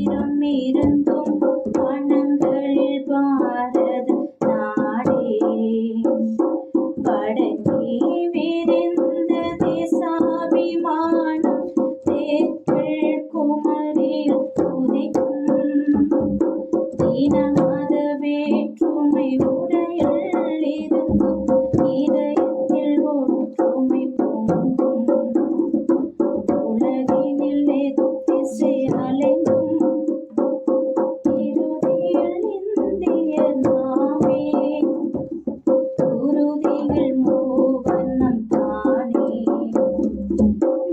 ஆயிரம் இருந்தும் வனங்களில் பாரத நாடே வடக்கே விரிந்த தேசாபிமானம் தேக்கில் குமரியில் உதிக்கும் இனமத வேற்றுமை உடையில் இருந்தும் இதயத்தில் ஒற்றுமை பொங்கும் உலகினில் எத்திசை அலைந்தும் இறுதியில் இந்திய நாமே குருதிகள் மூவர்ணம் தானே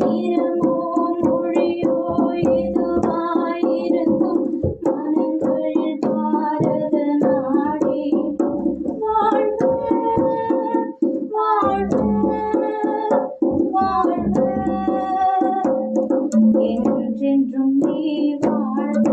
நிறமோ மொழியோ எதுவாயிருந்தும் மனங்களில் பாரத நாடே வாழ்க வாழ்க வாழ்க என்றென்றும் நீ வாழ்க.